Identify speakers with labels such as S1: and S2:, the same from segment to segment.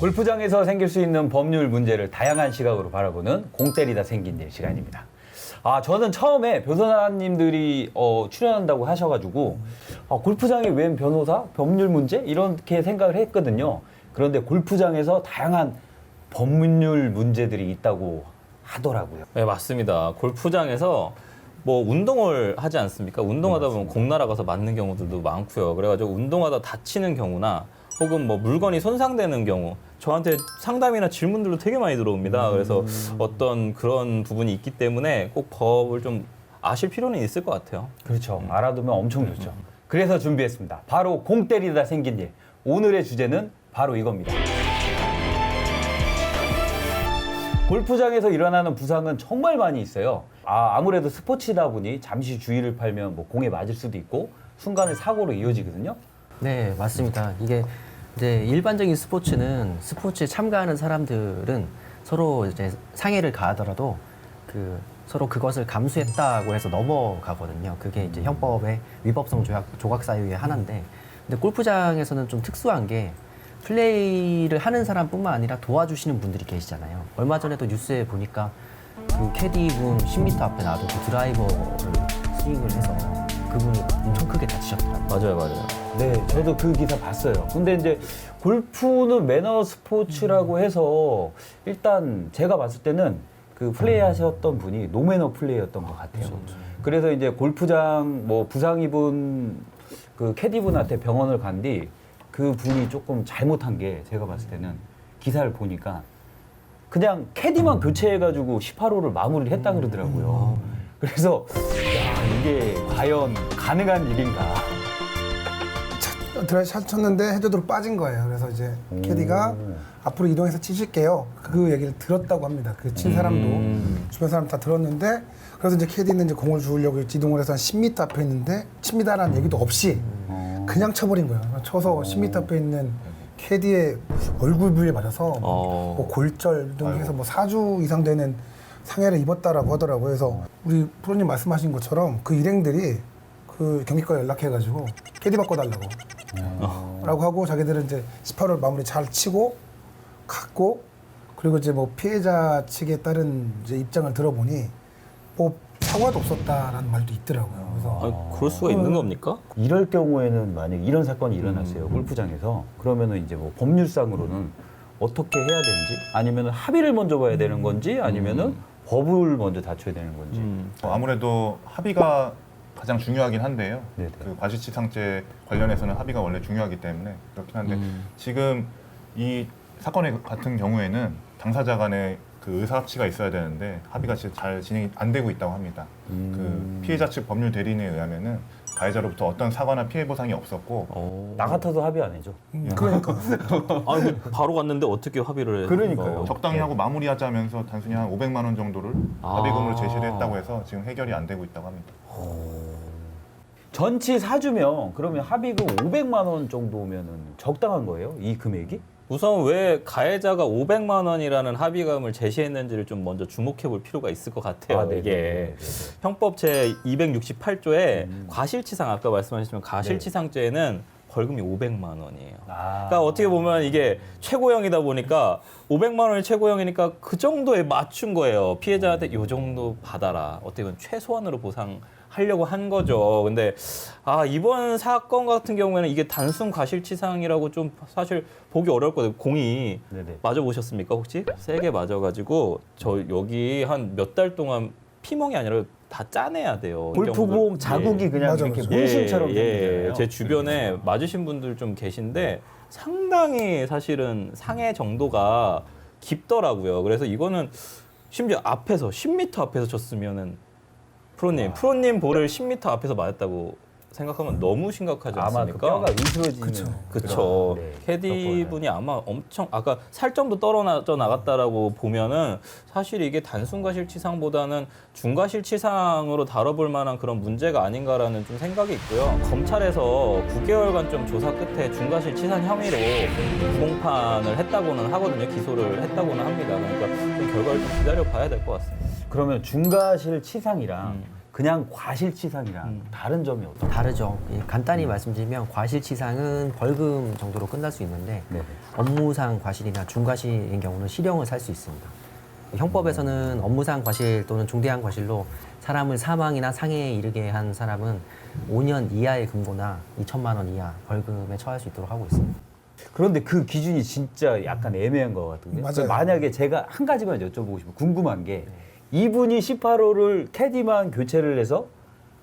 S1: 골프장에서 생길 수 있는 법률 문제를 다양한 시각으로 바라보는 공 때리다 생긴 일 시간입니다. 저는 처음에 변호사님들이 출연한다고 하셔가지고 골프장에 웬 변호사? 법률 문제? 이렇게 생각을 했거든요. 그런데 골프장에서 다양한 법률 문제들이 있다고 하더라고요.
S2: 네, 맞습니다. 골프장에서 뭐 운동을 하지 않습니까? 운동하다 보면 공 날아가서 맞는 경우들도 많고요. 그래가지고 운동하다 다치는 경우나 혹은 뭐 물건이 손상되는 경우 저한테 상담이나 질문들도 되게 많이 들어옵니다. 그래서 어떤 그런 부분이 있기 때문에 꼭 법을 좀 아실 필요는 있을 것 같아요.
S1: 그렇죠. 알아두면 엄청 좋죠. 그래서 준비했습니다. 바로 공 때리다 생긴 일. 오늘의 주제는 바로 이겁니다. 골프장에서 일어나는 부상은 정말 많이 있어요. 아무래도 스포츠다 보니 잠시 주의를 팔면 뭐 공에 맞을 수도 있고 순간의 사고로 이어지거든요.
S3: 네, 맞습니다. 이게 이제 일반적인 스포츠는 스포츠에 참가하는 사람들은 서로 이제 상해를 가하더라도 서로 그것을 감수했다고 해서 넘어가거든요. 그게 이제 형법의 위법성 조각 사유의 하나인데, 근데 골프장에서는 좀 특수한 게 플레이를 하는 사람뿐만 아니라 도와주시는 분들이 계시잖아요. 얼마 전에도 뉴스에 보니까 그 캐디분 10m 앞에 놔두고 드라이버를 스윙을 해서 그분이 엄청 크게 다치셨더라고요.
S2: 맞아요.
S1: 네, 저도 그 기사 봤어요. 근데 이제 골프는 매너 스포츠라고 해서 일단 제가 봤을 때는 그 플레이 하셨던 분이 노매너 플레이였던 것 같아요. 그래서 이제 골프장 뭐 부상 입은 그 캐디분한테 병원을 간 뒤 그 분이 조금 잘못한 게 제가 봤을 때는 기사를 보니까 그냥 캐디만 교체해가지고 18호를 마무리를 했다 그러더라고요. 그래서 야, 이게 과연 가능한 일인가.
S4: 드라이브 샷 쳤는데 해저드로 빠진 거예요. 그래서 이제 캐디가 앞으로 이동해서 치실게요. 그 얘기를 들었다고 합니다. 그 친 사람도 주변 사람 다 들었는데, 그래서 이제 캐디는 이제 공을 주우려고 이동을 해서 한 10m 앞에 있는데 칩니다라는 얘기도 없이 그냥 쳐버린 거예요. 쳐서 10m 앞에 있는 캐디의 얼굴 부위에 맞아서 뭐 골절 등 해서 뭐 4주 이상 되는 상해를 입었다라고 하더라고요. 그래서 우리 프로님 말씀하신 것처럼 그 일행들이 그 경기과에 연락해가지고 캐디 바꿔달라고 라고 하고, 자기들은 이제 18홀 마무리 잘 치고 갔고, 그리고 이제 뭐 피해자 측에 따른 이제 입장을 들어보니 뭐 사고도 없었다라는 말도 있더라고요. 그래서
S2: 그럴 수가 있는 겁니까?
S1: 이럴 경우에는 만약에 이런 사건이 일어났어요. 골프장에서. 그러면은 이제 뭐 법률상으로는 어떻게 해야 되는지, 아니면은 합의를 먼저 봐야 되는 건지, 아니면은 법을 먼저 다쳐야 되는 건지.
S5: 아무래도 합의가 가장 중요하긴 한데요.
S1: 네네.
S5: 그 과실치상죄 관련해서는 합의가 원래 중요하기 때문에 그렇긴 한데 지금 이 사건 같은 경우에는 당사자 간에 그 의사 합치가 있어야 되는데 합의가 잘 진행이 안 되고 있다고 합니다. 그 피해자 측 법률 대리인에 의하면은 가해자로부터 어떤 사과나 피해 보상이 없었고
S1: 나 같아도 합의 안 해줘.
S4: 그러니까
S2: 아니 바로 갔는데 어떻게 합의를
S1: 그러니까요.
S5: 적당히 하고 마무리하자면서 단순히 한 500만 원 정도를 합의금으로 제시를 했다고 해서 지금 해결이 안 되고 있다고 합니다.
S1: 전치 4주면 그러면 합의금 500만 원 정도면은 적당한 거예요? 이 금액이?
S2: 우선 왜 가해자가 500만 원이라는 합의금을 제시했는지를 좀 먼저 주목해 볼 필요가 있을 것 같아요.
S1: 네네.
S2: 이게
S1: 네네.
S2: 형법 제 268조에 과실치상, 아까 말씀하셨지만 가실치상죄는 벌금이 500만 원이에요. 그러니까 어떻게 보면 이게 최고형이다 보니까 500만 원이 최고형이니까 그 정도에 맞춘 거예요. 피해자한테 이 정도 받아라. 어떻게 보면 최소한으로 보상하려고 한 거죠. 근데 이번 사건 같은 경우에는 이게 단순 과실치상이라고 좀 사실 보기 어려웠거든요. 공이
S1: 네네.
S2: 맞아보셨습니까 혹시? 세게 맞아가지고 저 여기 한 몇 달 동안 피멍이 아니라 다 짜내야 돼요.
S1: 골프공 자국이 그냥
S4: 맞아,
S1: 이렇게
S4: 맞아.
S1: 문신처럼 생기잖아요.
S2: 제 주변에 맞으신 분들 좀 계신데 상당히 사실은 상해 정도가 깊더라고요. 그래서 이거는 심지어 앞에서 10m 앞에서 쳤으면은 프로님 볼을 10m 앞에서 맞았다고 생각하면 너무 심각하지
S1: 아마 그
S2: 않습니까?
S1: 뼈가 으스러지는
S2: 그쵸.
S1: 그런,
S2: 캐디 분이 아마 엄청 아까 살점도 떨어져 나갔다라고 보면은 사실 이게 단순 과실치상보다는 중과실치상으로 다뤄볼 만한 그런 문제가 아닌가라는 좀 생각이 있고요. 검찰에서 9개월간 좀 조사 끝에 중과실치상 혐의로 공판을 했다고는 하거든요. 기소를 했다고는 합니다. 그러니까 좀 결과를 좀 기다려 봐야 될 것 같습니다.
S1: 그러면 중과실 치상이랑 그냥 과실치상이랑 다른 점이 어떤?
S3: 다르죠. 간단히 말씀드리면 과실치상은 벌금 정도로 끝날 수 있는데
S1: 네.
S3: 업무상 과실이나 중과실인 경우는 실형을 살 수 있습니다. 형법에서는 업무상 과실 또는 중대한 과실로 사람을 사망이나 상해에 이르게 한 사람은 5년 이하의 금고나 2천만 원 이하 벌금에 처할 수 있도록 하고 있습니다.
S1: 그런데 그 기준이 진짜 약간 애매한 것 같은데.
S4: 맞아요.
S1: 만약에 제가 한 가지만 여쭤보고 싶어요. 궁금한 게 이분이 18호를 캐디만 교체를 해서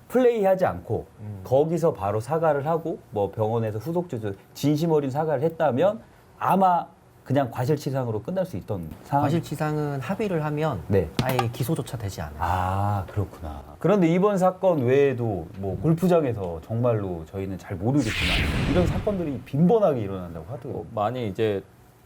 S1: 플레이하지 않고 거기서 바로 사과를 하고 뭐 병원에서 후속 조절 진심 어린 사과를 했다면 아마 그냥 과실치상으로 끝날 수 있던 상황.
S3: 과실치상은 합의를 하면
S1: 네.
S3: 아예 기소조차 되지 않아요.
S1: 아 그렇구나. 그런데 이번 사건 외에도 뭐 골프장에서 정말로 저희는 잘 모르겠지만 이런 사건들이 빈번하게 일어난다고 하더라고요.
S2: 많이 이제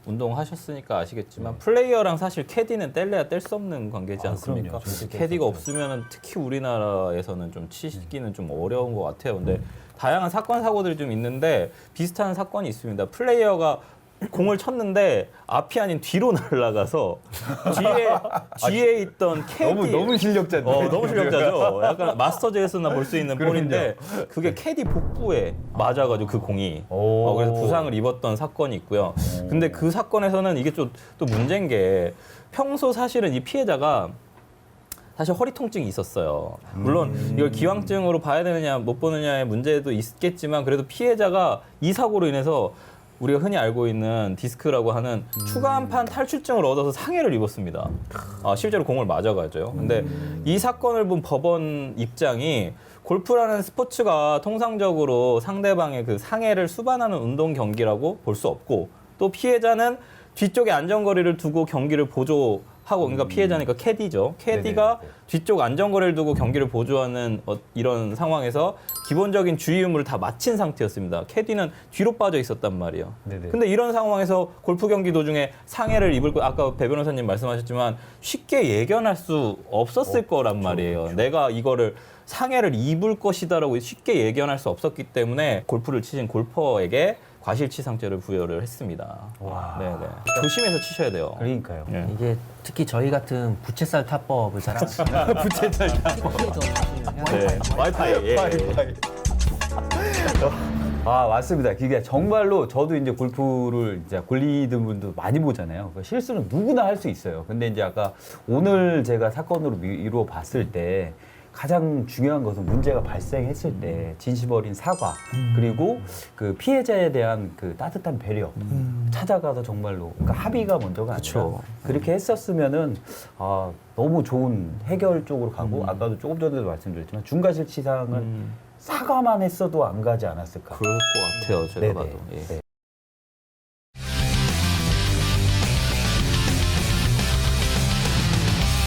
S2: 운동하셨으니까 아시겠지만 플레이어랑 사실 캐디는 뗄래야 뗄 수 없는 관계지
S1: 아,
S2: 않습니까?
S1: 그럼요. 절대
S2: 캐디가
S1: 뗄 수
S2: 없으면 특히 우리나라에서는 좀 치기는 좀 어려운 것 같아요. 근데 다양한 사건 사고들이 좀 있는데 비슷한 사건이 있습니다. 플레이어가 공을 쳤는데 앞이 아닌 뒤로 날아가서 뒤에 있던 캐디
S1: 너무 실력자인데.
S2: 너무 실력자죠. 약간 마스터즈에서나 볼 수 있는 볼인데 그게 캐디 복부에 맞아가지고 그 공이
S1: 오.
S2: 그래서 부상을 입었던 사건이 있고요. 근데 그 사건에서는 이게 좀 또 문제인 게 평소 사실은 이 피해자가 사실 허리 통증이 있었어요. 물론 이걸 기왕증으로 봐야 되느냐 못 보느냐의 문제도 있겠지만 그래도 피해자가 이 사고로 인해서 우리가 흔히 알고 있는 디스크라고 하는 추간판 탈출증을 얻어서 상해를 입었습니다. 실제로 공을 맞아가지고요. 근데 이 사건을 본 법원 입장이 골프라는 스포츠가 통상적으로 상대방의 그 상해를 수반하는 운동 경기라고 볼 수 없고 또 피해자는 뒤쪽에 안전거리를 두고 경기를 보조하고 그러니까 피해자니까 캐디죠. 캐디가
S1: 네네네.
S2: 뒤쪽 안전거리를 두고 경기를 보조하는 이런 상황에서 기본적인 주의 의무를 다 마친 상태였습니다. 캐디는 뒤로 빠져 있었단 말이에요.
S1: 네네.
S2: 근데 이런 상황에서 골프 경기 도중에 상해를 입을 거 아까 배 변호사님 말씀하셨지만 쉽게 예견할 수 없었을 거란 말이에요. 내가 이거를 상해를 입을 것이다라고 쉽게 예견할 수 없었기 때문에 골프를 치신 골퍼에게 과실치상죄를 부여를 했습니다.
S1: 와.
S2: 네네. 조심해서 치셔야 돼요.
S1: 그러니까요.
S2: 네.
S3: 이게 특히 저희 같은 부채살 타법을 잘 아시면
S1: 부채살
S2: 네. 와이파이. 예.
S1: 아 맞습니다. 이게 정말로 저도 이제 골프를 이제 골리는 분도 많이 보잖아요. 그 실수는 누구나 할 수 있어요. 근데 이제 아까 오늘 제가 사건으로 미루어 봤을 때 가장 중요한 것은 문제가 발생했을 때 진심 어린 사과 그리고 그 피해자에 대한 그 따뜻한 배려 찾아가서 정말로 그러니까 합의가 먼저가 아니라
S2: 그쵸.
S1: 그렇게 했었으면은 너무 좋은 해결 쪽으로 가고 아까도 조금 전에도 말씀드렸지만 중과실치상은 사과만 했어도 안 가지 않았을까.
S2: 그럴 것 같아요. 제가
S1: 네네.
S2: 봐도. 예.
S1: 네.